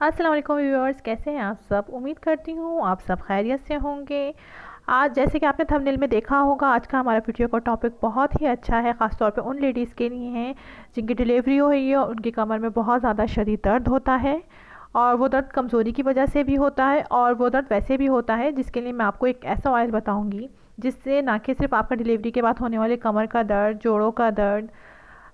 अस्सलाम वालेकुम व्यूअर्स, कैसे हैं आप सब। उम्मीद करती हूँ आप सब खैरियत से होंगे। आज जैसे कि आपने थंबनेल में देखा होगा, आज का हमारा वीडियो का टॉपिक बहुत ही अच्छा है, ख़ास तौर पे उन लेडीज़ के लिए है जिनकी डिलीवरी हुई है और उनकी कमर में बहुत ज़्यादा शदीद दर्द होता है। और वो दर्द कमज़ोरी की वजह से भी होता है और वो दर्द वैसे भी होता है, जिसके लिए मैं आपको एक ऐसा ऑयल बताऊँगी जिससे ना कि सिर्फ आपका डिलीवरी के बाद होने वाले कमर का दर्द, जोड़ों का दर्द,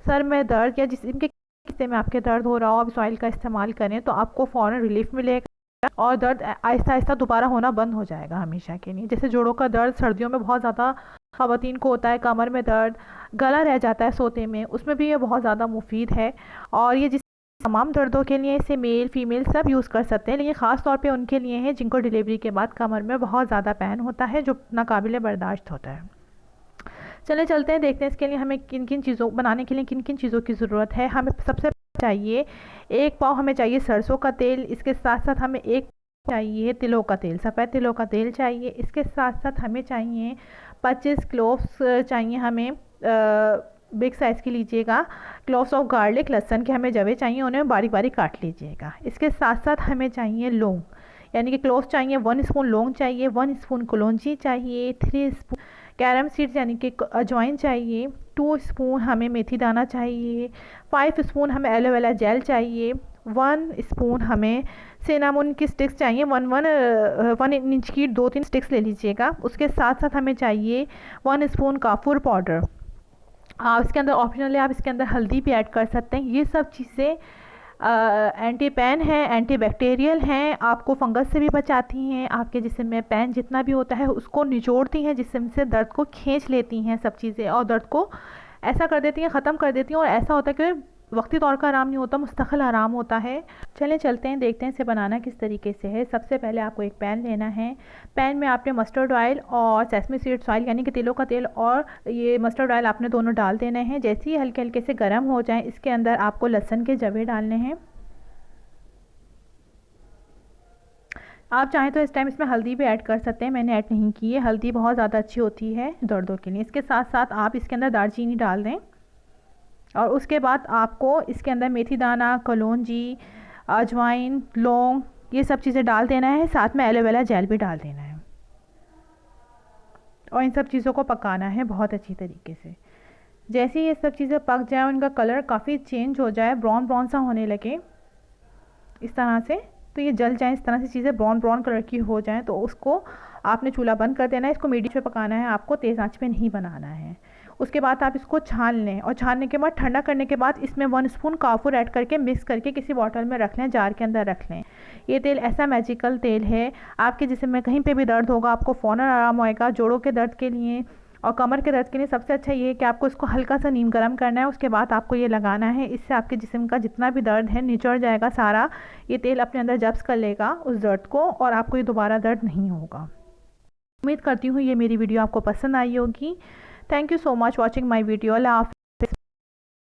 सर में दर्द या जिस इनके हिस्से में आपके दर्द हो रहा हो, आप इस ऑयल का इस्तेमाल करें तो आपको फ़ौरन रिलीफ मिलेगा और दर्द आहिस्ता आहिस्ता दोबारा होना बंद हो जाएगा हमेशा के लिए। जैसे जोड़ों का दर्द सर्दियों में बहुत ज़्यादा ख़वातीन को होता है, कमर में दर्द, गला रह जाता है सोते में, उसमें भी ये बहुत ज़्यादा मुफीद है। और ये जिस तमाम दर्दों के लिए इसे मेल फीमेल सब यूज़ कर सकते हैं, लेकिन ख़ास तौर पे उनके लिए है जिनको डिलीवरी के बाद कमर में बहुत ज़्यादा पेन होता है, जो नाकाबिले बर्दाश्त होता है। चले चलते हैं, देखते हैं इसके लिए हमें किन किन चीज़ों बनाने के लिए किन किन चीज़ों की ज़रूरत है। हमें सबसे चाहिए एक पाव हमें चाहिए सरसों का तेल। इसके साथ साथ हमें एक चाहिए तिलों का तेल, सफ़ेद तिलों का तेल चाहिए। इसके साथ साथ हमें चाहिए 25 क्लोव्स चाहिए हमें, बिग साइज़ की लीजिएगा। क्लोव्स ऑफ गार्लिक, लहसुन के हमें जवे चाहिए, उन्हें बारीक बारीक काट लीजिएगा। इसके साथ साथ हमें चाहिए लौंग, यानी कि क्लोव्स चाहिए, 1 स्पून लौंग चाहिए, 1 स्पून कलौंजी चाहिए, 3 स्पून कैरम सीड्स यानी कि अजवाइन चाहिए, 2 स्पून हमें मेथी दाना चाहिए, 5 स्पून हमें एलोवेरा जेल चाहिए, 1 स्पून हमें सिनामोन की स्टिक्स चाहिए। 1 इंच की 2-3 स्टिक्स ले लीजिएगा। उसके साथ साथ हमें चाहिए 1 स्पून काफूर पाउडर। आप इसके अंदर ऑप्शनली आप इसके अंदर हल्दी भी ऐड कर सकते हैं। ये सब चीज़ें एंटी पैन हैं, एंटी बैक्टीरियल हैं, आपको फंगस से भी बचाती हैं, आपके जिस्म में पैन जितना भी होता है उसको निचोड़ती हैं, जिसम से दर्द को खींच लेती हैं सब चीज़ें, और दर्द को ऐसा कर देती हैं, ख़त्म कर देती हैं। और ऐसा होता है कि वक्ती तौर का आराम नहीं होता, मुस्तकिल आराम होता है। चलें चलते हैं, देखते हैं इसे बनाना किस तरीके से है। सबसे पहले आपको एक पैन लेना है। पैन में आपने मस्टर्ड ऑयल और सेसमी सीड्स ऑयल यानी कि तिलों का तेल और ये मस्टर्ड ऑयल आपने दोनों डाल देने हैं। जैसे ही हल्के हल्के से गर्म हो जाएं, इसके अंदर आपको लहसुन के जवे डालने हैं। आप चाहें तो इस टाइम इसमें हल्दी भी ऐड कर सकते हैं, मैंने ऐड नहीं की है। हल्दी बहुत ज़्यादा अच्छी होती है दर्दों के लिए। इसके साथ साथ आप इसके अंदर दालचीनी डाल दें और उसके बाद आपको इसके अंदर मेथी दाना, कलौंजी, अजवाइन, लौंग, ये सब चीज़ें डाल देना है। साथ में एलोवेरा जेल भी डाल देना है और इन सब चीज़ों को पकाना है बहुत अच्छी तरीके से। जैसे ही ये सब चीज़ें पक जाए, उनका कलर काफ़ी चेंज हो जाए, ब्राउन ब्राउन सा होने लगे इस तरह से, तो ये जल जाए, इस तरह से चीज़ें ब्राउन ब्राउन कलर की हो जाएं, तो उसको आपने चूल्हा बंद कर देना है। इसको मीडियम पे पकाना है, आपको तेज़ आंच पे नहीं बनाना है। उसके बाद आप इसको छान लें और छानने के बाद ठंडा करने के बाद इसमें 1 स्पून काफूर ऐड करके मिक्स करके किसी बॉटल में रख लें, जार के अंदर रख लें। ये तेल ऐसा मैजिकल तेल है, आपके जिस्म में कहीं पे भी दर्द होगा आपको फ़ौरन आराम होएगा। जोड़ों के दर्द के लिए और कमर के दर्द के लिए सबसे अच्छा ये है कि आपको इसको हल्का सा नीम गर्म करना है, उसके बाद आपको ये लगाना है। इससे आपके जिस्म का जितना भी दर्द है निचड़ जाएगा सारा। ये तेल अपने अंदर जब्स कर लेगा उस दर्द को और आपको ये दोबारा दर्द नहीं होगा। उम्मीद करती हूँ ये मेरी वीडियो आपको पसंद आई होगी। Thank you so much watching my video. अल्लाह हाफ़िज़।